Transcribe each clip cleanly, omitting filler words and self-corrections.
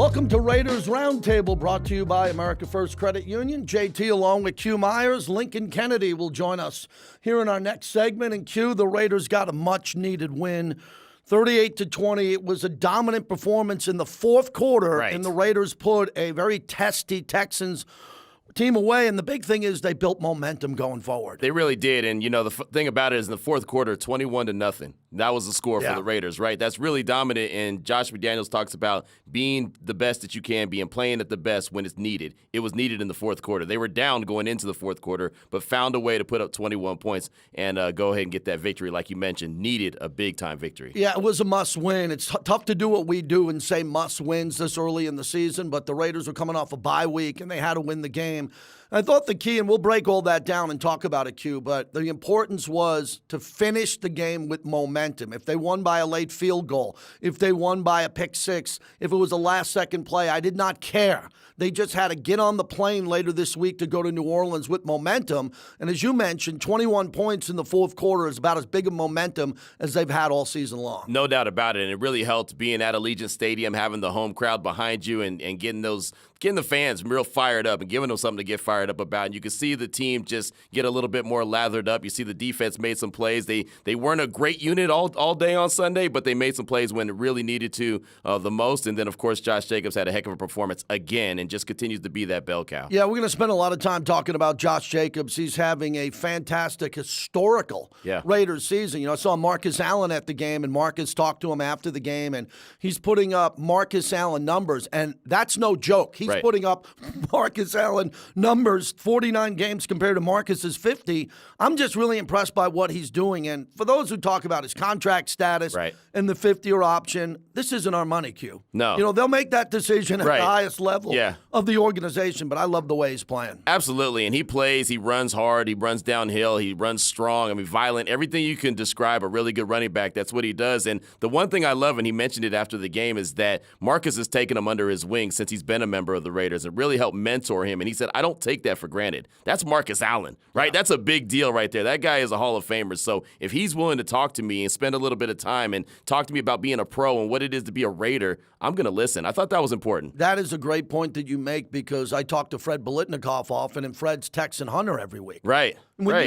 Welcome to Raiders Roundtable, brought to you by America First Credit Union. JT along with Q Myers. Lincoln Kennedy will join us here in our next segment. And Q, the Raiders got a much-needed win, 38-20. It was a dominant performance in the fourth quarter, right, and the Raiders put a very testy Texans team away, and the big thing is they built momentum going forward. They really did, and the thing about it is in the fourth quarter, 21-0. That was the score for the Raiders, right? That's really dominant, and Josh McDaniels talks about being the best that you can be and playing at the best when it's needed. It was needed in the fourth quarter. They were down going into the fourth quarter, but found a way to put up 21 points and go ahead and get that victory, like you mentioned. Needed a big-time victory. Yeah, it was a must-win. It's tough to do what we do and say must-wins this early in the season, but the Raiders were coming off a bye week, and they had to win the game. I thought the key, and we'll break all that down and talk about it, Q, but the importance was to finish the game with momentum. If they won by a late field goal, if they won by a pick six, if it was a last-second play, I did not care. They just had to get on the plane later this week to go to New Orleans with momentum. And as you mentioned, 21 points in the fourth quarter is about as big a momentum as they've had all season long. No doubt about it, and it really helped being at Allegiant Stadium, having the home crowd behind you and getting the fans real fired up and giving them something to get fired up about. And you can see the team just get a little bit more lathered up. You see the defense made some plays. They weren't a great unit all day on Sunday, but they made some plays when it really needed to the most. And then, of course, Josh Jacobs had a heck of a performance again and just continues to be that bell cow. Yeah, we're going to spend a lot of time talking about Josh Jacobs. He's having a fantastic, historical Raiders season. I saw Marcus Allen at the game, and Marcus talked to him after the game, and he's putting up Marcus Allen numbers, and that's no joke. He's putting up Marcus Allen numbers, 49 games compared to Marcus's 50. I'm just really impressed by what he's doing. And for those who talk about his contract status and the 50-year option, this isn't our money, Q. No. They'll make that decision at the highest level of the organization, but I love the way he's playing. Absolutely, and he plays, he runs hard, he runs downhill, he runs strong, violent, everything you can describe a really good running back, that's what he does. And the one thing I love, and he mentioned it after the game, is that Marcus has taken him under his wing since he's been a member of the Raiders and really helped mentor him. And he said, I don't take that for granted. That's Marcus Allen, right? Yeah. That's a big deal right there. That guy is a Hall of Famer. So if he's willing to talk to me and spend a little bit of time and talk to me about being a pro and what it is to be a Raider, I'm going to listen. I thought that was important. That is a great point that you make, because I talk to Fred Biletnikoff often, and Fred's Texan Hunter every week. Right. When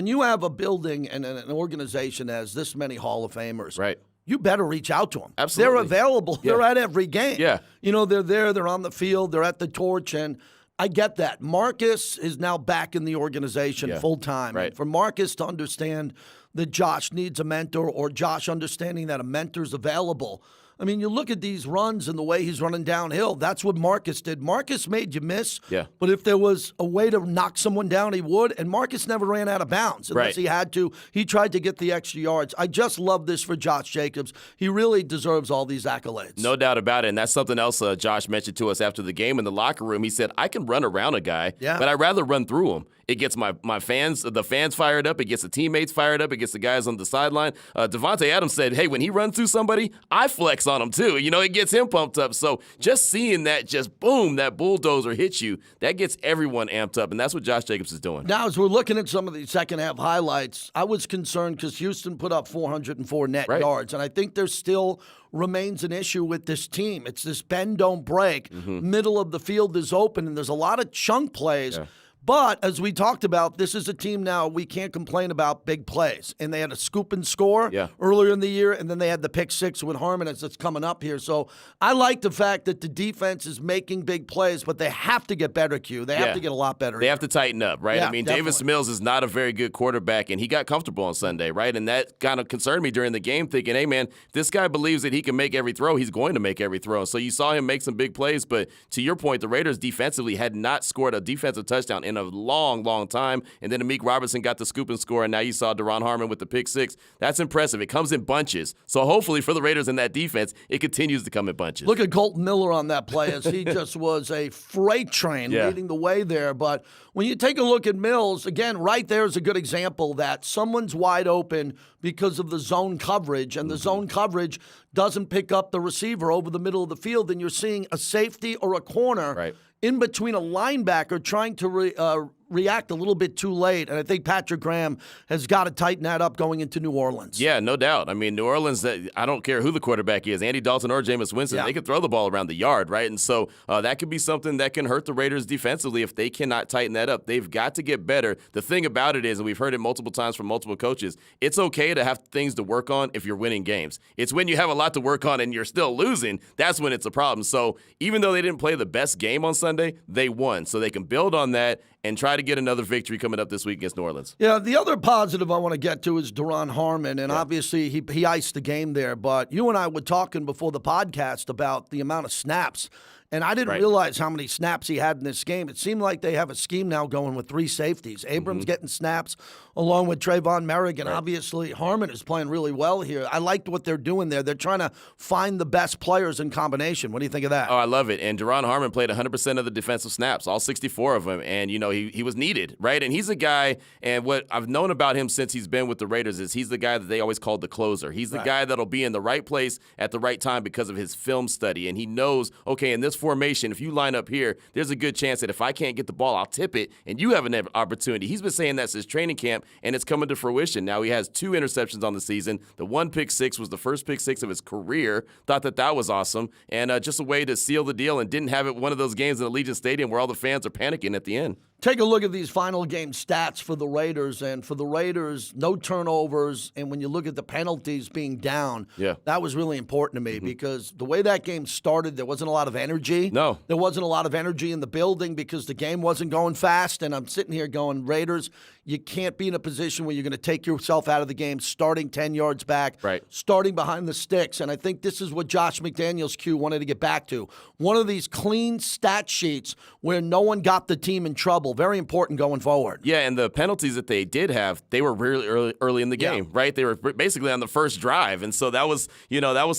you have a building and an organization that has this many Hall of Famers, you better reach out to them. Absolutely. They're available. Yeah. They're at every game. Yeah. They're there. They're on the field. They're at the torch. And I get that. Marcus is now back in the organization full time. Right. And for Marcus to understand that Josh needs a mentor, or Josh understanding that a mentor's available. You look at these runs and the way he's running downhill. That's what Marcus did. Marcus made you miss. Yeah. But if there was a way to knock someone down, he would. And Marcus never ran out of bounds unless he had to. He tried to get the extra yards. I just love this for Josh Jacobs. He really deserves all these accolades. No doubt about it. And that's something else Josh mentioned to us after the game in the locker room. He said, I can run around a guy, but I'd rather run through him. It gets the fans fired up. It gets the teammates fired up. It gets the guys on the sideline. Devontae Adams said, hey, when he runs through somebody, I flex on him too. It gets him pumped up. So just seeing that, just boom, that bulldozer hits you, that gets everyone amped up. And that's what Josh Jacobs is doing. Now, as we're looking at some of the second half highlights, I was concerned because Houston put up 404 net yards. And I think there still remains an issue with this team. It's this bend, don't break. Middle of the field is open, and there's a lot of chunk plays. Yeah. But as we talked about, this is a team now we can't complain about big plays. And they had a scoop and score earlier in the year, and then they had the pick six with Harmon as it's coming up here. So I like the fact that the defense is making big plays, but they have to get better, Q. They have to get a lot better. They have to tighten up, right? Yeah, Davis Mills is not a very good quarterback, and he got comfortable on Sunday, right? And that kind of concerned me during the game, thinking, hey, man, if this guy believes that he can make every throw, he's going to make every throw. So you saw him make some big plays, but to your point, the Raiders defensively had not scored a defensive touchdown in a long time. And then Amik Robertson got the scoop and score, and now you saw Duron Harmon with the pick six. That's impressive. It comes in bunches. So hopefully for the Raiders in that defense, it continues to come in bunches. Look at Colton Miller on that play, as he just was a freight train leading the way there. But when you take a look at Mills, again, right there is a good example that someone's wide open because of the zone coverage, and the zone coverage doesn't pick up the receiver over the middle of the field, and you're seeing a safety or a corner in between a linebacker trying to react a little bit too late, and I think Patrick Graham has got to tighten that up going into New Orleans. Yeah, no doubt. I mean, New Orleans, I don't care who the quarterback is, Andy Dalton or Jameis Winston, they could throw the ball around the yard, right? And so that could be something that can hurt the Raiders defensively if they cannot tighten that up. They've got to get better. The thing about it is, and we've heard it multiple times from multiple coaches, it's okay to have things to work on if you're winning games. It's when you have a lot to work on and you're still losing, that's when it's a problem. So even though they didn't play the best game on Sunday, they won. So they can build on that and try to get another victory coming up this week against New Orleans. Yeah, the other positive I want to get to is Duron Harmon, and obviously he iced the game there. But you and I were talking before the podcast about the amount of snaps, and I didn't realize how many snaps he had in this game. It seemed like they have a scheme now going with 3 safeties. Abrams getting snaps along with Trayvon Merrick, and obviously Harmon is playing really well here. I liked what they're doing there. They're trying to find the best players in combination. What do you think of that? Oh, I love it. And Duron Harmon played 100% of the defensive snaps, all 64 of them, and, he was needed, right? And he's a guy, and what I've known about him since he's been with the Raiders is he's the guy that they always called the closer. He's the guy that'll be in the right place at the right time because of his film study, and he knows, okay, in this formation, if you line up here, there's a good chance that if I can't get the ball, I'll tip it, and you have an opportunity. He's been saying that since training camp, and it's coming to fruition. Now he has 2 interceptions on the season. The 1 pick six was the first pick six of his career. Thought that was awesome, and just a way to seal the deal, and didn't have it one of those games in Allegiant Stadium where all the fans are panicking at the end. Take a look at these final game stats for the Raiders, and for the Raiders, no turnovers, and when you look at the penalties being down, that was really important to me because the way that game started, there wasn't a lot of energy. No. There wasn't a lot of energy in the building because the game wasn't going fast, and I'm sitting here going, Raiders, you can't be in a position where you're going to take yourself out of the game starting 10 yards back, starting behind the sticks, and I think this is what Josh McDaniels' Q wanted to get back to. One of these clean stat sheets where no one got the team in trouble. Very important going forward. Yeah, and the penalties that they did have, they were really early in the game, right? They were basically on the first drive, and so that was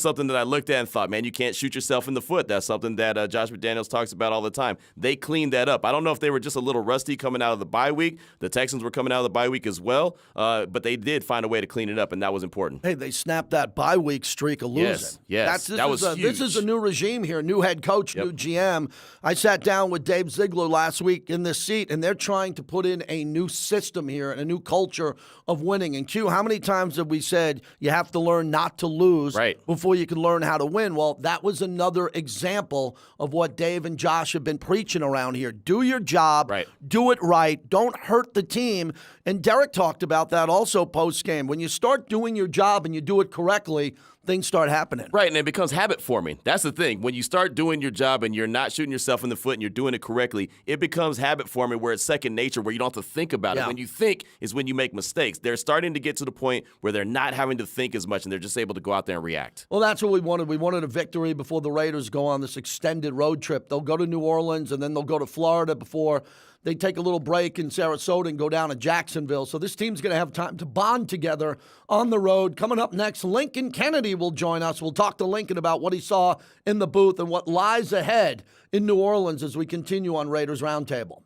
something that I looked at and thought, man, you can't shoot yourself in the foot. That's something that Josh McDaniels talks about all the time. They cleaned that up. I don't know if they were just a little rusty coming out of the bye week. The Texans were coming out of the bye week as well, but they did find a way to clean it up, and that was important. Hey, they snapped that bye week streak of losing. Yes, that was huge. This is a new regime here, new head coach, new GM. I sat down with Dave Ziegler last week in this seat, and they're trying to put in a new system here and a new culture of winning. And Q, how many times have we said you have to learn not to lose before you can learn how to win? Well, that was another example of what Dave and Josh have been preaching around here. Do your job, do it right, don't hurt the team. And Derek talked about that also post-game. When you start doing your job and you do it correctly, things start happening. Right, and it becomes habit forming. That's the thing. When you start doing your job and you're not shooting yourself in the foot and you're doing it correctly, it becomes habit forming where it's second nature, where you don't have to think about it. When you think is when you make mistakes. They're starting to get to the point where they're not having to think as much and they're just able to go out there and react. Well, that's what we wanted. We wanted a victory before the Raiders go on this extended road trip. They'll go to New Orleans and then they'll go to Florida before they take a little break in Sarasota and go down to Jacksonville. So this team's going to have time to bond together on the road. Coming up next, Lincoln Kennedy will join us. We'll talk to Lincoln about what he saw in the booth and what lies ahead in New Orleans as we continue on Raiders Roundtable.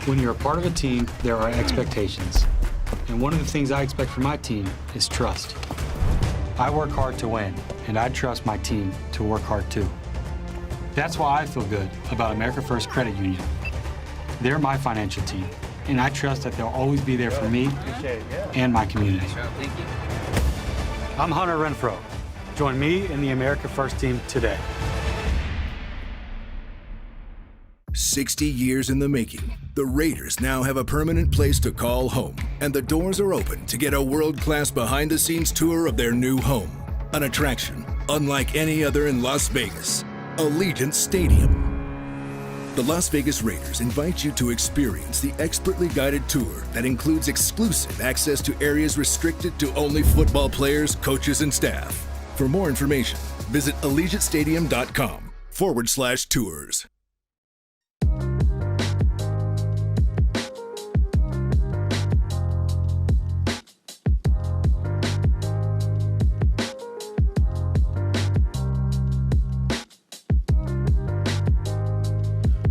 When you're a part of a team, there are expectations. And one of the things I expect from my team is trust. I work hard to win, and I trust my team to work hard too. That's why I feel good about America First Credit Union. They're my financial team, and I trust that they'll always be there for me and my community. I'm Hunter Renfro. Join me and the America First team today. 60 years in the making, the Raiders now have a permanent place to call home, and the doors are open to get a world-class behind-the-scenes tour of their new home. An attraction unlike any other in Las Vegas, Allegiant Stadium. The Las Vegas Raiders invite you to experience the expertly guided tour that includes exclusive access to areas restricted to only football players, coaches, and staff. For more information, visit AllegiantStadium.com/tours.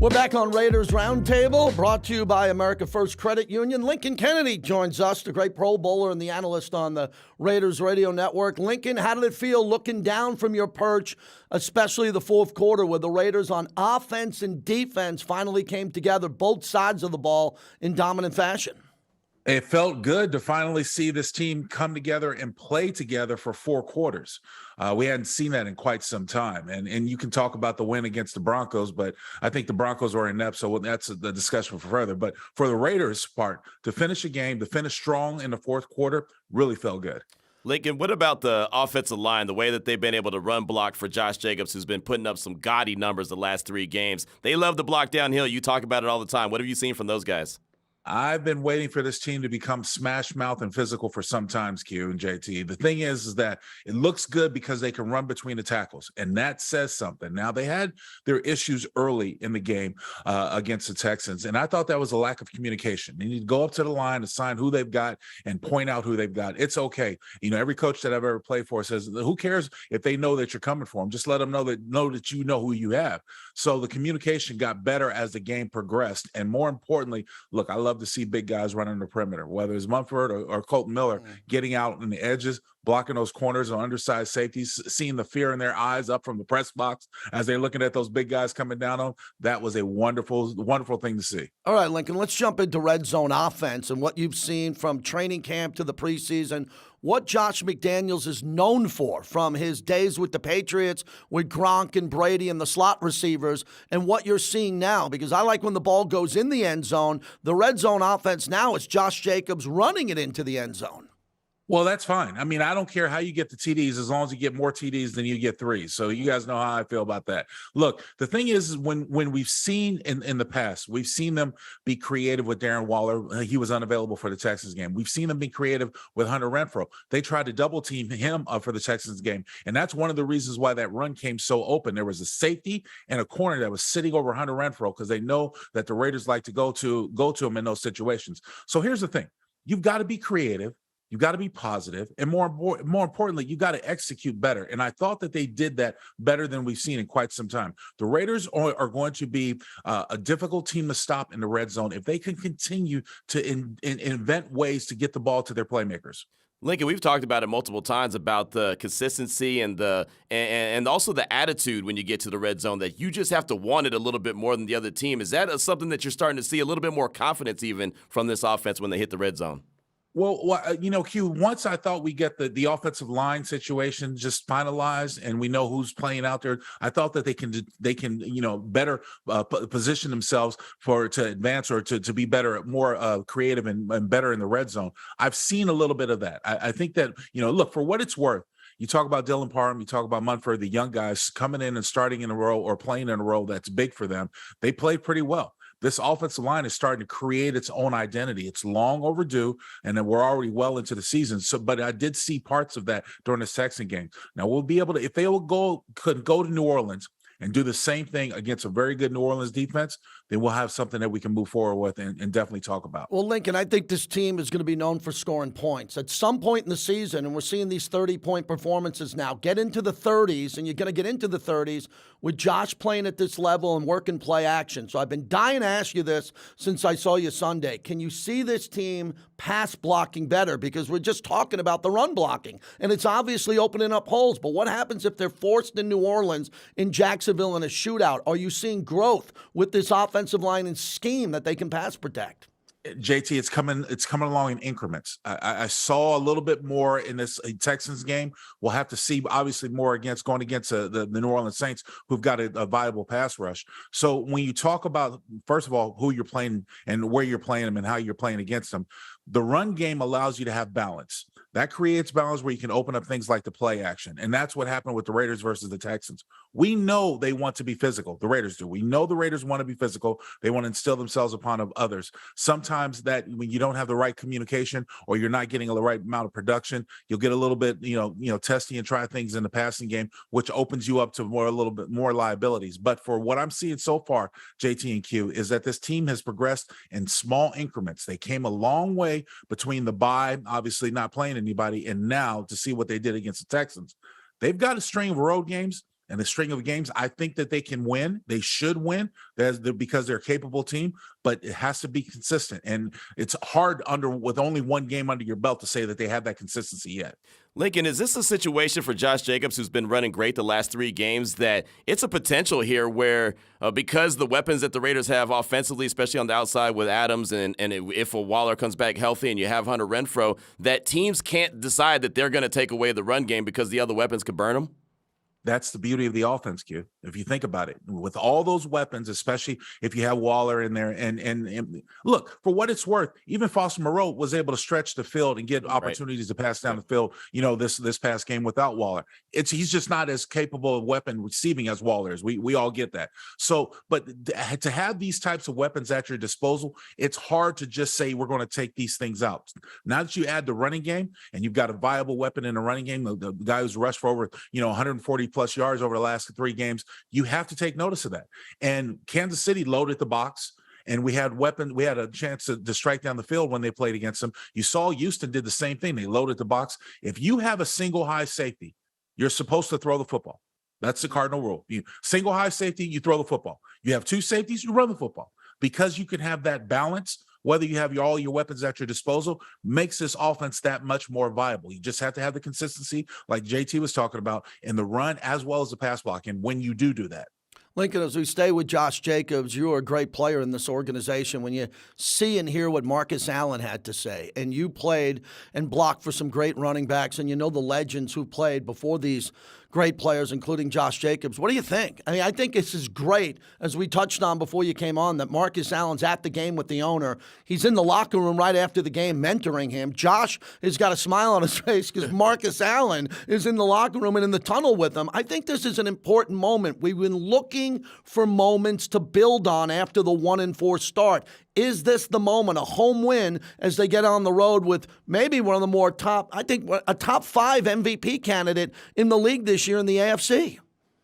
We're back on Raiders Roundtable, brought to you by America First Credit Union. Lincoln Kennedy joins us, the great Pro Bowler and the analyst on the Raiders Radio Network. Lincoln, how did it feel looking down from your perch, especially the fourth quarter, where the Raiders on offense and defense finally came together, both sides of the ball, in dominant fashion? It felt good to finally see this team come together and play together for 4 quarters. We hadn't seen that in quite some time. And you can talk about the win against the Broncos, but I think the Broncos were inept, so that's the discussion for further. But for the Raiders' part, to finish a game, to finish strong in the fourth quarter, really felt good. Lincoln, what about the offensive line, the way that they've been able to run block for Josh Jacobs, who's been putting up some gaudy numbers the last 3 games? They love to block downhill. You talk about it all the time. What have you seen from those guys? I've been waiting for this team to become smash mouth and physical for some times, Q and JT. The thing is that it looks good because they can run between the tackles, and that says something. Now, they had their issues early in the game against the Texans, and I thought that was a lack of communication. They need to go up to the line, assign who they've got, and point out who they've got. It's okay. You know, every coach that I've ever played for says, who cares if they know that you're coming for them? Just let them know that you know who you have. So the communication got better as the game progressed, and more importantly, look, I love to see big guys running the perimeter, whether it's Mumford or Colton Miller getting out on the edges, blocking those corners or undersized safeties, seeing the fear in their eyes up from the press box as they're looking at those big guys coming down on them. That was a wonderful, wonderful thing to see. All right, Lincoln, let's jump into red zone offense and what you've seen from training camp to the preseason. What Josh McDaniels is known for from his days with the Patriots, with Gronk and Brady and the slot receivers, and what you're seeing now. Because I like when the ball goes in the end zone. The red zone offense now is Josh Jacobs running it into the end zone. Well, that's fine. I mean, I don't care how you get the TDs as long as you get more TDs than you get threes. So you guys know how I feel about that. Look, the thing is when we've seen in the past, we've seen them be creative with Darren Waller. He was unavailable for the Texans game. We've seen them be creative with Hunter Renfrow. They tried to double team him for the Texans game. And that's one of the reasons why that run came so open. There was a safety and a corner that was sitting over Hunter Renfrow because they know that the Raiders like to go to him in those situations. So here's the thing. You've got to be creative. You got to be positive, and more importantly, you got to execute better. And I thought that they did that better than we've seen in quite some time. The Raiders are going to be a difficult team to stop in the red zone if they can continue to invent ways to get the ball to their playmakers. Lincoln, we've talked about it multiple times about the consistency and also the attitude when you get to the red zone, that you just have to want it a little bit more than the other team. Is that something that you're starting to see a little bit more confidence even from this offense when they hit the red zone? Well, Q, once I thought we get the offensive line situation just finalized and we know who's playing out there, I thought that they can better position themselves to advance or to be better, more creative and better in the red zone. I've seen a little bit of that. I think that, look, for what it's worth, you talk about Dylan Parham, you talk about Munford, the young guys coming in and starting in a role or playing in a role that's big for them. They played pretty well. This offensive line is starting to create its own identity. It's long overdue, and then we're already well into the season. But I did see parts of that during the Texans game. Now we'll be able to, if they could go to New Orleans and do the same thing against a very good New Orleans defense, then we'll have something that we can move forward with and definitely talk about. Well, Lincoln, I think this team is going to be known for scoring points. At some point in the season, and we're seeing these 30-point performances now, get into the 30s, and you're going to get into the 30s with Josh playing at this level and working play action. So I've been dying to ask you this since I saw you Sunday. Can you see this team pass blocking better? Because we're just talking about the run blocking, and it's obviously opening up holes. But what happens if they're forced in New Orleans, in Jacksonville, in a shootout? Are you seeing growth with this offensive line and scheme that they can pass protect? JT, it's coming along in increments. I saw a little bit more in this Texans game. We'll have to see, obviously, more going against the New Orleans Saints, who've got a viable pass rush. So when you talk about, first of all, who you're playing and where you're playing them and how you're playing against them, the run game allows you to have balance. That creates balance where you can open up things like the play action. And that's what happened with the Raiders versus the Texans. We know they want to be physical. The Raiders do. We know the Raiders want to be physical. They want to instill themselves upon others. Sometimes that when you don't have the right communication or you're not getting the right amount of production, you'll get a little bit, testy and try things in the passing game, which opens you up to a little bit more liabilities. But for what I'm seeing so far, JT and Q, is that this team has progressed in small increments. They came a long way between the bye, obviously not playing anybody, and now to see what they did against the Texans. They've got a string of road games, and the string of games, I think that they can win. They should win because they're a capable team, but it has to be consistent. And it's hard with only one game under your belt to say that they have that consistency yet. Lincoln, is this a situation for Josh Jacobs, who's been running great the last 3 games, that it's a potential here where because the weapons that the Raiders have offensively, especially on the outside with Adams and if a Waller comes back healthy and you have Hunter Renfrow, that teams can't decide that they're going to take away the run game because the other weapons could burn them? That's the beauty of the offense, Q. If you think about it, with all those weapons, especially if you have Waller in there, and look, for what it's worth, even Foster Moreau was able to stretch the field and get opportunities to pass down the field. This past game without Waller, he's just not as capable of weapon receiving as Waller is. We all get that. So, but to have these types of weapons at your disposal, it's hard to just say we're going to take these things out. Now that you add the running game and you've got a viable weapon in the running game, the guy who's rushed for over 140 plus yards over the last 3 games, you have to take notice of that. And Kansas City loaded the box, and we had a chance to strike down the field when they played against them. You saw Houston did the same thing. They loaded the box. If you have a single high safety, you're supposed to throw the football. That's the cardinal rule. Single high safety, you throw the football. You have 2 safeties, you run the football. Because you can have that balance, whether you have all your weapons at your disposal, makes this offense that much more viable. You just have to have the consistency, like JT was talking about, in the run as well as the pass block. And when you do that, Lincoln, as we stay with Josh Jacobs, you're a great player in this organization. When you see and hear what Marcus Allen had to say, and you played and blocked for some great running backs, and you know the legends who played before these great players, including Josh Jacobs. What do you think? I mean, I think this is great, as we touched on before you came on, that Marcus Allen's at the game with the owner. He's in the locker room right after the game mentoring him. Josh has got a smile on his face because Marcus Allen is in the locker room and in the tunnel with him. I think this is an important moment. We've been looking for moments to build on after the 1-4 start. Is this the moment, a home win as they get on the road with maybe one of the more a top 5 MVP candidate in the league this year in the AFC?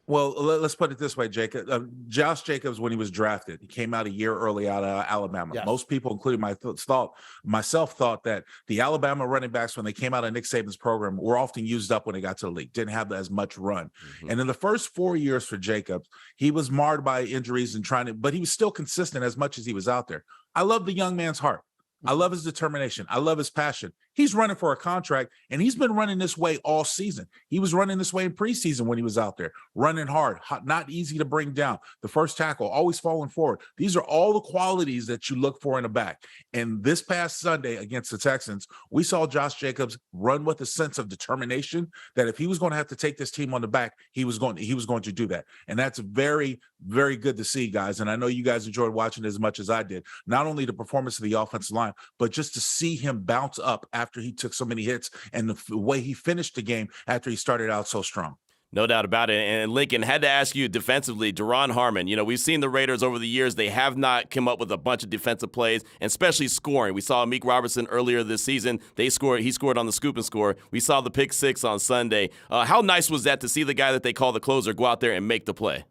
Well, let's put it this way, Jacob. Josh Jacobs, when he was drafted, he came out a year early out of Alabama. Yes. Most people, including myself, thought that the Alabama running backs, when they came out of Nick Saban's program, were often used up when they got to the league, didn't have as much run. Mm-hmm. And in the first 4 years for Jacobs, he was marred by injuries but he was still consistent as much as he was out there. I love the young man's heart. I love his determination. I love his passion. He's running for a contract, and he's been running this way all season. He was running this way in preseason when he was out there, running hard, not easy to bring down. The first tackle, always falling forward. These are all the qualities that you look for in a back. And this past Sunday against the Texans, we saw Josh Jacobs run with a sense of determination that if he was going to have to take this team on the back, he was going to do that. And that's very, very good to see, guys. And I know you guys enjoyed watching it as much as I did. Not only the performance of the offensive line, but just to see him bounce up after he took so many hits and the way he finished the game after he started out so strong. No doubt about it. And Lincoln, had to ask you defensively, Duron Harmon, we've seen the Raiders over the years. They have not come up with a bunch of defensive plays, and especially scoring. We saw Meek Robertson earlier this season. He scored on the scoop and score. We saw the pick 6 on Sunday. How nice was that to see the guy that they call the closer go out there and make the play?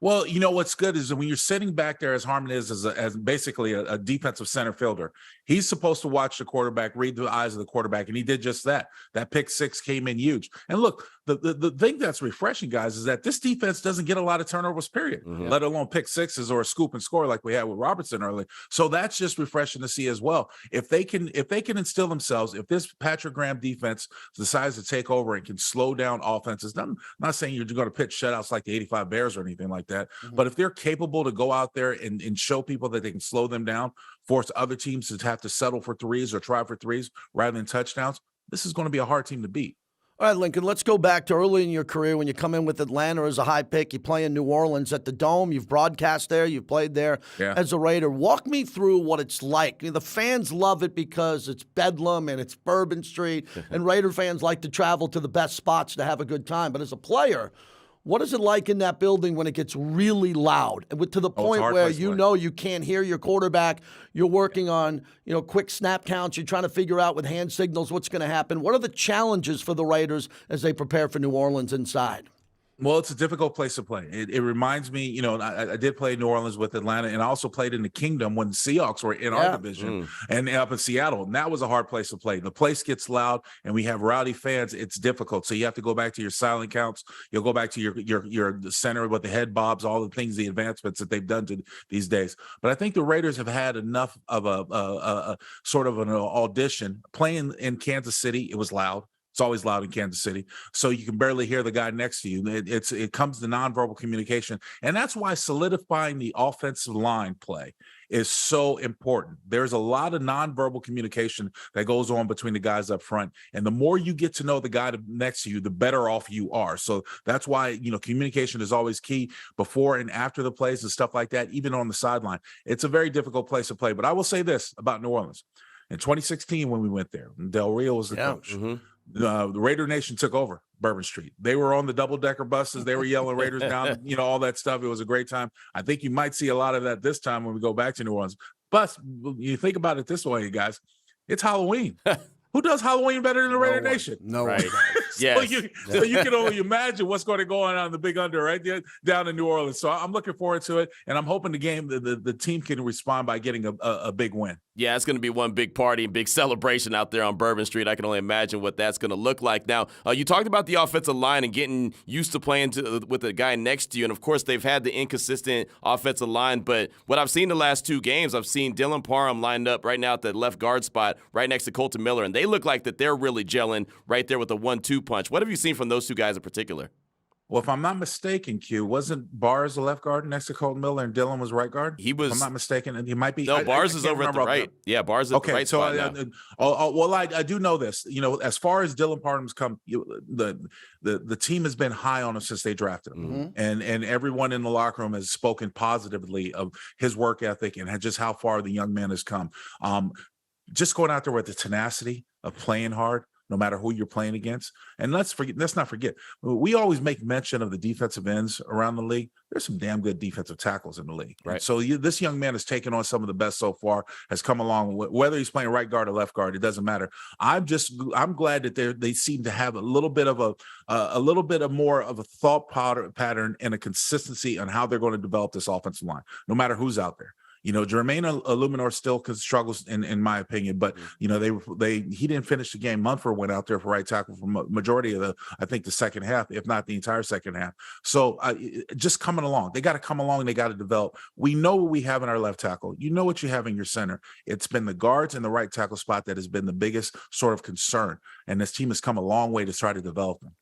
Well, what's good is when you're sitting back there, as Harmon is as basically a defensive center fielder, he's supposed to watch the quarterback, read the eyes of the quarterback, and he did just that. That pick 6 came in huge. And look, the thing that's refreshing, guys, is that this defense doesn't get a lot of turnovers, period, let alone pick 6s or a scoop and score like we had with Robertson early. So that's just refreshing to see as well. If they can instill themselves, if this Patrick Graham defense decides to take over and can slow down offenses, I'm not saying you're going to pitch shutouts like the 85 Bears or anything like that, but if they're capable to go out there and show people that they can slow them down, force other teams to have to settle for 3s or try for 3s rather than touchdowns, this is going to be a hard team to beat. All right, Lincoln, let's go back to early in your career when you come in with Atlanta as a high pick. You play in New Orleans at the Dome. You've broadcast there. You've played there as a Raider. Walk me through what it's like. The fans love it because it's Bedlam and it's Bourbon Street, and Raider fans like to travel to the best spots to have a good time. But as a player, what is it like in that building when it gets really loud, to the point where you can't hear your quarterback? You're working on quick snap counts. You're trying to figure out with hand signals what's going to happen. What are the challenges for the Raiders as they prepare for New Orleans inside? Well, it's a difficult place to play. It reminds me, I did play New Orleans with Atlanta, and I also played in the Kingdom when the Seahawks were in our division and up in Seattle. And that was a hard place to play. The place gets loud, and we have rowdy fans. It's difficult. So you have to go back to your silent counts. You'll go back to your center with the head bobs, all the things, the advancements that they've done to these days. But I think the Raiders have had enough of a sort of an audition. Playing in Kansas City, it was loud. It's always loud in Kansas City, so you can barely hear the guy next to you. It comes to nonverbal communication, and that's why solidifying the offensive line play is so important. There's a lot of nonverbal communication that goes on between the guys up front, and the more you get to know the guy next to you, the better off you are. So that's why communication is always key before and after the plays and stuff like that. Even on the sideline, it's a very difficult place to play. But I will say this about New Orleans: in 2016, when we went there, Del Rio was the coach. The Raider Nation took over Bourbon Street. They were on the double-decker buses. They were yelling Raiders down, all that stuff. It was a great time. I think you might see a lot of that this time when we go back to New Orleans. But you think about it this way, guys. It's Halloween. Who does Halloween better than the Raider Nation? No right. one. Yes. So you can only imagine what's going to go on in the Big Under right there, down in New Orleans. So I'm looking forward to it, and I'm hoping the team can respond by getting a big win. Yeah, it's going to be one big party, big celebration out there on Bourbon Street. I can only imagine what that's going to look like. Now, you talked about the offensive line and getting used to playing with the guy next to you. And, of course, they've had the inconsistent offensive line. But what I've seen the last two games, I've seen Duron Harmon lined up right now at the left guard spot right next to Colton Miller. And they look like that they're really gelling right there with a 1-2 punch. What have you seen from those two guys in particular? Well, if I'm not mistaken, Q, wasn't Barrs the left guard next to Colton Miller and Dylan was right guard? He was. If I'm not mistaken, and he might be. No, Barrs is over at the right. Yeah, Barrs at the right spot now. I do know this. As far as Duron Harmon's come, the team has been high on him since they drafted him, and everyone in the locker room has spoken positively of his work ethic and just how far the young man has come. Just going out there with the tenacity of playing hard, no matter who you're playing against. And let's not forget, we always make mention of the defensive ends around the league. There's some damn good defensive tackles in the league. Right. And so this young man has taken on some of the best so far, has come along, whether he's playing right guard or left guard, it doesn't matter. I'm glad that they seem to have a little bit of more of a thought pattern and a consistency on how they're going to develop this offensive line, no matter who's out there. Jermaine Illuminor still struggles in my opinion, but he didn't finish the game. Munford went out there for right tackle for majority of the second half, if not the entire second half. So just coming along, they got to come along and they got to develop. We know what we have in our left tackle. You know what you have in your center. It's been the guards and the right tackle spot that has been the biggest sort of concern, and this team has come a long way to try to develop them.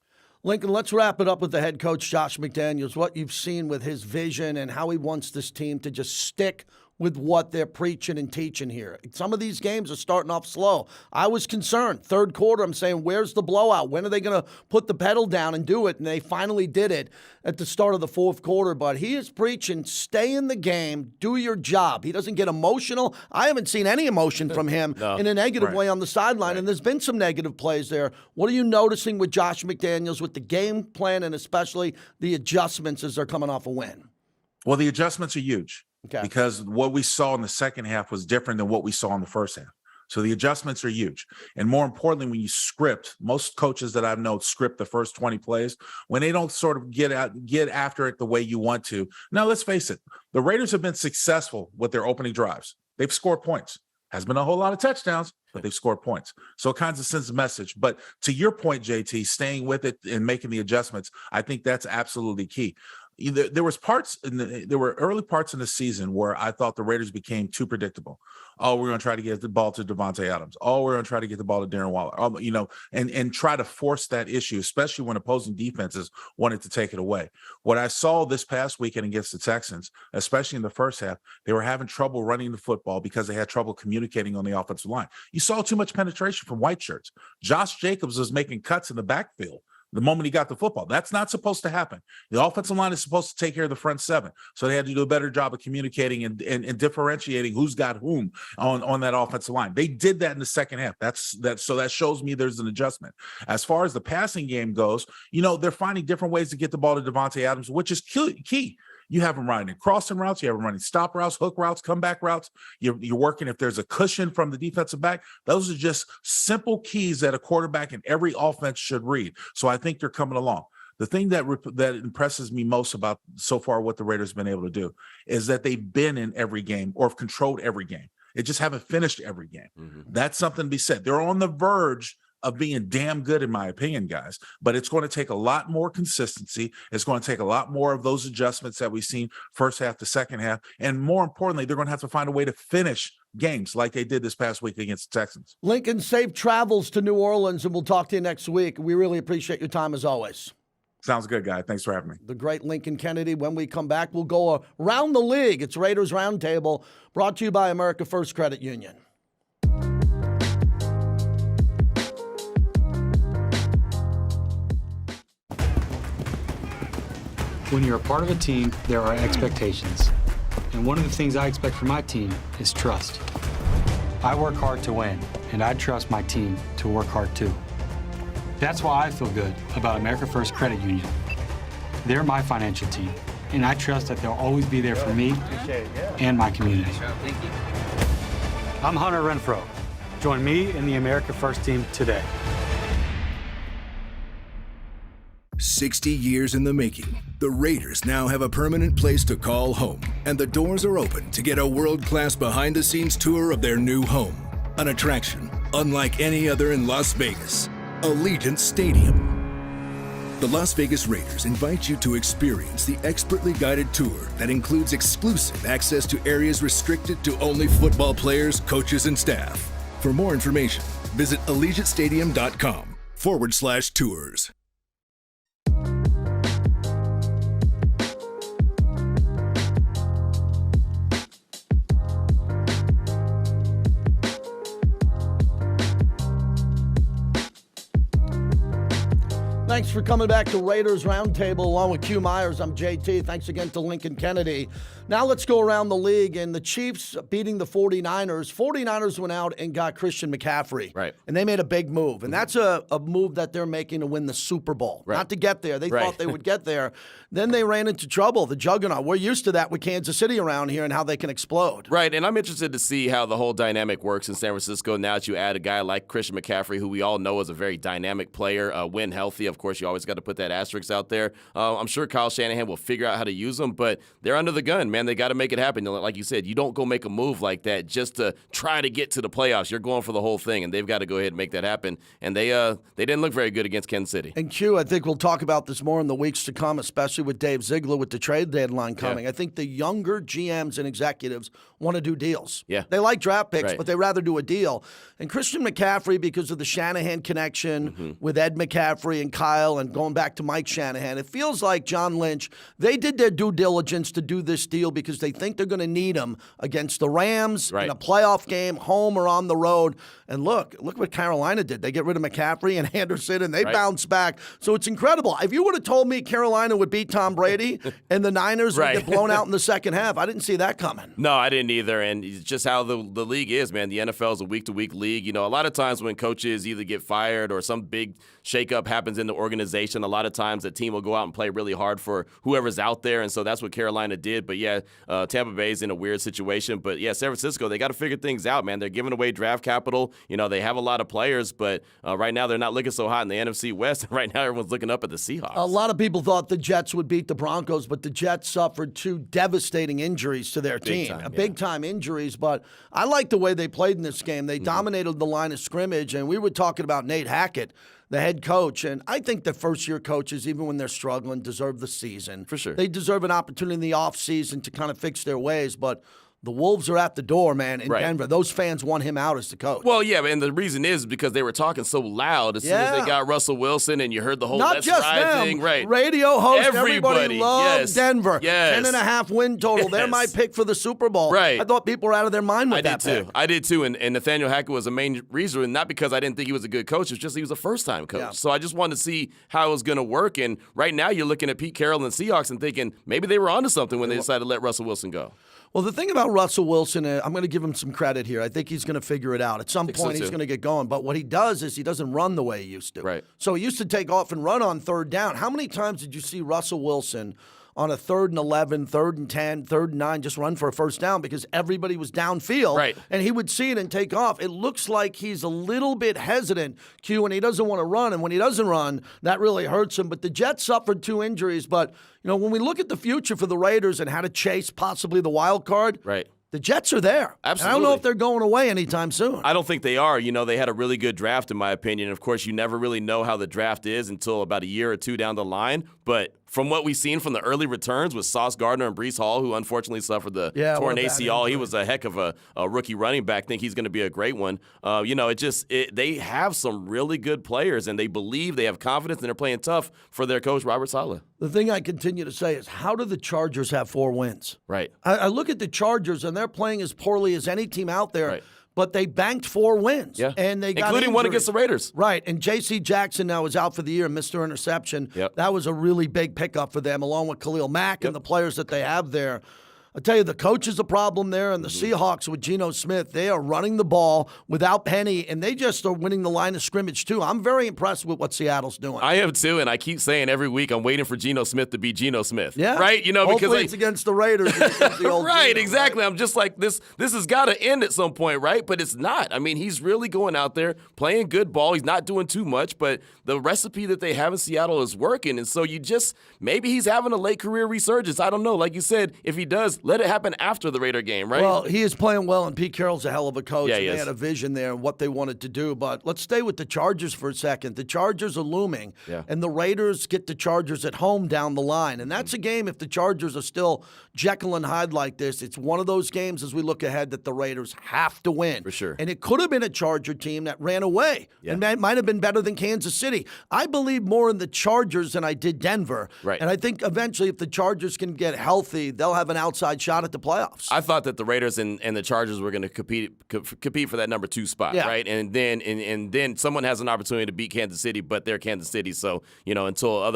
Lincoln, let's wrap it up with the head coach, Josh McDaniels, what you've seen with his vision and how he wants this team to just stick with what they're preaching and teaching here. Some of these games are starting off slow. I was concerned. Third quarter, I'm saying, where's the blowout? When are they going to put the pedal down and do it? And they finally did it at the start of the fourth quarter. But he is preaching, stay in the game, do your job. He doesn't get emotional. I haven't seen any emotion from him in a negative way on the sideline. And there's been some negative plays there. What are you noticing with Josh McDaniels with the game plan and especially the adjustments as they're coming off a win? Well, the adjustments are huge. Okay. Because what we saw in the second half was different than what we saw in the first half. So the adjustments are huge. And more importantly, when you script, most coaches that I've known script the first 20 plays, when they don't sort of get after it the way you want to. Now, let's face it, the Raiders have been successful with their opening drives. They've scored points. Has been a whole lot of touchdowns, but they've scored points. So it kind of sends a message. But to your point, JT, staying with it and making the adjustments, I think that's absolutely key. There were early parts in the season where I thought the Raiders became too predictable. Oh, we're going to try to get the ball to Devontae Adams. Oh, we're going to try to get the ball to Darren Waller. And try to force that issue, especially when opposing defenses wanted to take it away. What I saw this past weekend against the Texans, especially in the first half, they were having trouble running the football because they had trouble communicating on the offensive line. You saw too much penetration from white shirts. Josh Jacobs was making cuts in the backfield the moment he got the football. That's not supposed to happen. The offensive line is supposed to take care of the front seven. So they had to do a better job of communicating and differentiating who's got whom on that offensive line. They did that in the second half. So that shows me there's an adjustment. As far as the passing game goes, they're finding different ways to get the ball to Devontae Adams, which is key. You have them running crossing routes. You have them running stop routes, hook routes, comeback routes. You're working if there's a cushion from the defensive back. Those are just simple keys that a quarterback in every offense should read. So I think they're coming along. The thing that impresses me most about so far what the Raiders have been able to do is that they've been in every game or have controlled every game. They just haven't finished every game. That's something to be said. They're on the verge of being damn good, in my opinion, guys. But it's going to take a lot more consistency. It's going to take a lot more of those adjustments that we've seen first half to second half. And more importantly, they're going to have to find a way to finish games like they did this past week against the Texans. Lincoln, safe travels to New Orleans, and we'll talk to you next week. We really appreciate your time as always. Sounds good, guy. Thanks for having me. The great Lincoln Kennedy. When we come back, we'll go around the league. It's Raiders Roundtable, brought to you by America First Credit Union. When you're a part of a team, there are expectations. And one of the things I expect from my team is trust. I work hard to win, and I trust my team to work hard too. That's why I feel good about America First Credit Union. They're my financial team, and I trust that they'll always be there for me and my community. I'm Hunter Renfro. Join me and the America First team today. 60 years in the making, the Raiders now have a permanent place to call home, and the doors are open to get a world-class behind-the-scenes tour of their new home. An attraction unlike any other in Las Vegas, Allegiant Stadium. The Las Vegas Raiders invite you to experience the expertly guided tour that includes exclusive access to areas restricted to only football players, coaches, and staff. For more information, visit AllegiantStadium.com/tours. Thanks for coming back to Raiders Roundtable along with Q Myers. I'm JT. Thanks again to Lincoln Kennedy. Now let's go around the league, and the Chiefs beating the 49ers. 49ers went out and got Christian McCaffrey. Right. And they made a big move. And that's a move that they're making to win the Super Bowl. Right. Not to get there. They thought they would get there. Then they ran into trouble. The juggernaut. We're used to that with Kansas City around here and how they can explode. Right, and I'm interested to see how the whole dynamic works in San Francisco now that you add a guy like Christian McCaffrey, who we all know is a very dynamic player, when healthy. Of course, you always got to put that asterisk out there. I'm sure Kyle Shanahan will figure out how to use them, but they're under the gun, man. They got to make it happen. Like you said, you don't go make a move like that just to try to get to the playoffs. You're going for the whole thing, and they've got to go ahead and make that happen. And they didn't look very good against Kansas City. And Q, I think we'll talk about this more in the weeks to come, especially with Dave Ziegler with the trade deadline coming. Yeah. I think the younger GMs and executives want to do deals. Yeah. They like draft picks, right. but they rather do a deal. And Christian McCaffrey, because of the Shanahan connection with Ed McCaffrey and Kyle and going back to Mike Shanahan, it feels like John Lynch, they did their due diligence to do this deal because they think they're going to need him against the Rams in a playoff game, home or on the road. And look what Carolina did. They get rid of McCaffrey and Anderson, and they bounced back. So it's incredible. If you would have told me Carolina would beat Tom Brady and the Niners would get blown out in the second half, I didn't see that coming. No, I didn't either. And it's just how the league is, man. The NFL is a week-to-week league. You know, a lot of times when coaches either get fired or some big shakeup happens in the organization, a lot of times the team will go out and play really hard for whoever's out there. And so that's what Carolina did. But, yeah, Tampa Bay's in a weird situation. But, yeah, San Francisco, they got to figure things out, man. They're giving away draft capital. You know, they have a lot of players, but right now they're not looking so hot in the NFC West. Right now everyone's looking up at the Seahawks. A lot of people thought the Jets would beat the Broncos, but the Jets suffered two devastating injuries to their team. Big-time injuries, but I like the way they played in this game. They dominated the line of scrimmage, and we were talking about Nate Hackett, the head coach, and I think the first-year coaches, even when they're struggling, deserve the season. For sure. They deserve an opportunity in the offseason to kind of fix their ways, but the Wolves are at the door, man, in Denver. Those fans want him out as the coach. Well, yeah, and the reason is because they were talking so loud as soon as they got Russell Wilson and you heard the whole Not Let's just Ride them. thing. Right. Radio host, everybody loved Denver. Yes. 10.5 win total. They're my pick for the Super Bowl. Right. I thought people were out of their mind with that pick. I did too. And Nathaniel Hackett was a main reason, not because I didn't think he was a good coach. It's just he was a first-time coach. Yeah. So I just wanted to see how it was going to work. And right now you're looking at Pete Carroll and the Seahawks and thinking maybe they were onto something when they decided to let Russell Wilson go. Well, the thing about Russell Wilson, I'm going to give him some credit here. I think he's going to figure it out. At some point, he's going to get going. But what he does is he doesn't run the way he used to. Right. So he used to take off and run on third down. How many times did you see Russell Wilson on a 3rd and 11, 3rd and 10, 3rd and 9, just run for a first down because everybody was downfield. Right. And he would see it and take off. It looks like he's a little bit hesitant, Q, and he doesn't want to run. And when he doesn't run, that really hurts him. But the Jets suffered 2 injuries. But, when we look at the future for the Raiders and how to chase possibly the wild card, right. The Jets are there. Absolutely. And I don't know if they're going away anytime soon. I don't think they are. They had a really good draft, in my opinion. Of course, you never really know how the draft is until about a year or two down the line. But from what we've seen from the early returns with Sauce Gardner and Breece Hall, who unfortunately suffered the torn ACL, he was a heck of a rookie running back. Think he's going to be a great one. They have some really good players, and they believe, they have confidence, and they're playing tough for their coach, Robert Saleh. The thing I continue to say is, how do the Chargers have 4 wins? Right. I look at the Chargers, and they're playing as poorly as any team out there. Right. But they banked 4 wins. Yeah. And they got including one injuries. against the Raiders. Right. And J.C. Jackson now is out for the year, Mr. Interception. Yep. That was a really big pickup for them, along with Khalil Mack and the players that they have there. I tell you, the coach is a problem there, and the Seahawks with Geno Smith, they are running the ball without Penny, and they just are winning the line of scrimmage, too. I'm very impressed with what Seattle's doing. I am, too, and I keep saying every week I'm waiting for Geno Smith to be Geno Smith. Yeah. Right? Hopefully because it's against the Raiders. Against the old right, Geno, exactly. right? I'm just like, this has got to end at some point, right? But it's not. I mean, he's really going out there, playing good ball. He's not doing too much, but the recipe that they have in Seattle is working. And so maybe he's having a late career resurgence. I don't know. Like you said, if he does, let it happen after the Raider game, right? Well, he is playing well, and Pete Carroll's a hell of a coach. Yeah, and he they is. had a vision there and what they wanted to do. But let's stay with the Chargers for a second. The Chargers are looming, and the Raiders get the Chargers at home down the line. And that's a game, if the Chargers are still Jekyll and Hyde like this, it's one of those games as we look ahead that the Raiders have to win. For sure. And it could have been a Charger team that ran away. Yeah. And that might have been better than Kansas City. I believe more in the Chargers than I did Denver. Right. And I think eventually if the Chargers can get healthy, they'll have an outside shot at the playoffs. I thought that the Raiders and the Chargers were going to compete for that number 2 spot, right? And then someone has an opportunity to beat Kansas City, but they're Kansas City, so until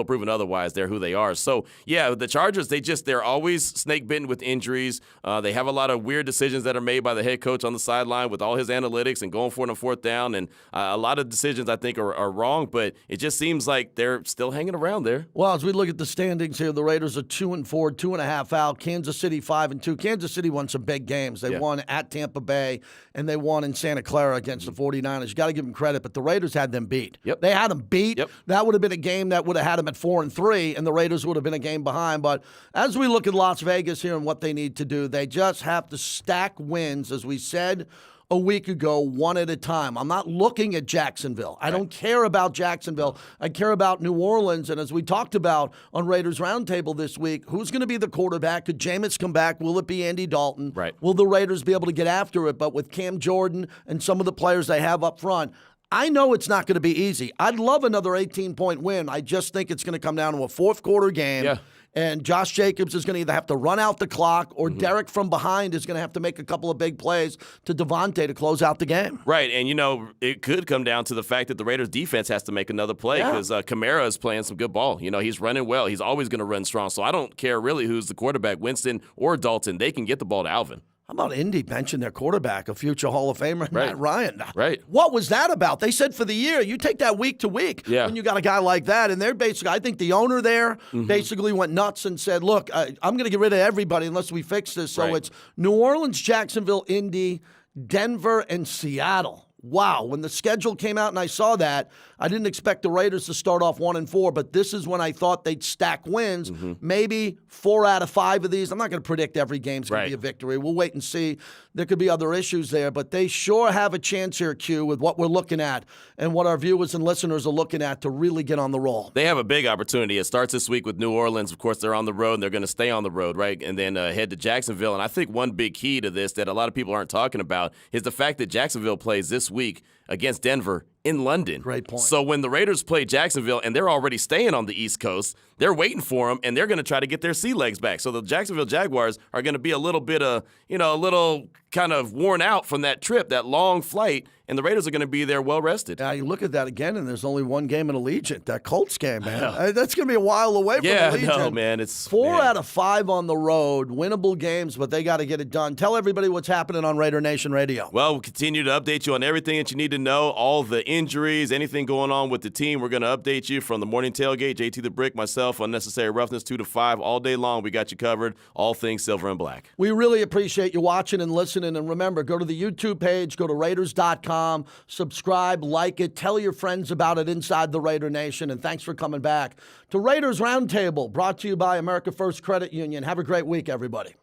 proven otherwise, they're who they are. So yeah, the Chargers, they're always snake bitten with injuries. They have a lot of weird decisions that are made by the head coach on the sideline with all his analytics and going for it on 4th down, and a lot of decisions I think are wrong. But it just seems like they're still hanging around there. Well, as we look at the standings here, the Raiders are 2-4, 2.5 out. Kansas City 5-2. Kansas City won some big games. They won at Tampa Bay, and they won in Santa Clara against the 49ers. You got to give them credit, but the Raiders had them beat. Yep. They had them beat. Yep. That would have been a game that would have had them at 4-3, and the Raiders would have been a game behind. But as we look at Las Vegas here and what they need to do, they just have to stack wins, as we said a week ago, one at a time. I'm not looking at Jacksonville. I don't care about Jacksonville. I care about New Orleans. And as we talked about on Raiders Roundtable this week, who's going to be the quarterback? Could Jameis come back? Will it be Andy Dalton? Right. Will the Raiders be able to get after it? But with Cam Jordan and some of the players they have up front, I know it's not going to be easy. I'd love another 18-point win. I just think it's going to come down to a fourth quarter game. Yeah. And Josh Jacobs is going to either have to run out the clock or Derek from behind is going to have to make a couple of big plays to Devontae to close out the game. Right, and it could come down to the fact that the Raiders defense has to make another play because Kamara is playing some good ball. He's running well. He's always going to run strong. So I don't care really who's the quarterback, Winston or Dalton. They can get the ball to Alvin. How about Indy benching their quarterback, a future Hall of Famer, Matt Ryan? Right. What was that about? They said for the year, you take that week to week when you got a guy like that. And they're basically, I think the owner there basically went nuts and said, look, I'm going to get rid of everybody unless we fix this. So it's New Orleans, Jacksonville, Indy, Denver, and Seattle. Wow, when the schedule came out and I saw that, I didn't expect the Raiders to start off 1-4, but this is when I thought they'd stack wins. Maybe 4 out of 5 of these. I'm not going to predict every game's going to be a victory. We'll wait and see. There could be other issues there, but they sure have a chance here, Q, with what we're looking at and what our viewers and listeners are looking at to really get on the roll. They have a big opportunity. It starts this week with New Orleans. Of course, they're on the road, and they're going to stay on the road, right? And then head to Jacksonville. And I think one big key to this that a lot of people aren't talking about is the fact that Jacksonville plays this week against Denver in London. Great point. So when the Raiders play Jacksonville and they're already staying on the East Coast, they're waiting for them, and they're going to try to get their sea legs back. So the Jacksonville Jaguars are going to be a little bit a little kind of worn out from that trip, that long flight, and the Raiders are going to be there well rested. Yeah, you look at that again, and there's only one game in Allegiant, that Colts game, man. That's going to be a while away from Allegiant. No, man. It's 4 out of 5 on the road, winnable games, but they got to get it done. Tell everybody what's happening on Raider Nation Radio. Well, we'll continue to update you on everything that you need to know, all the injuries, anything going on with the team. We're going to update you from the morning tailgate, JT the Brick, myself, Unnecessary Roughness, 2 to 5, all day long. We got you covered, all things silver and black. We really appreciate you watching and listening. And remember, go to the YouTube page, go to Raiders.com, subscribe, like it, tell your friends about it inside the Raider Nation. And thanks for coming back to Raiders Roundtable, brought to you by America First Credit Union. Have a great week, everybody.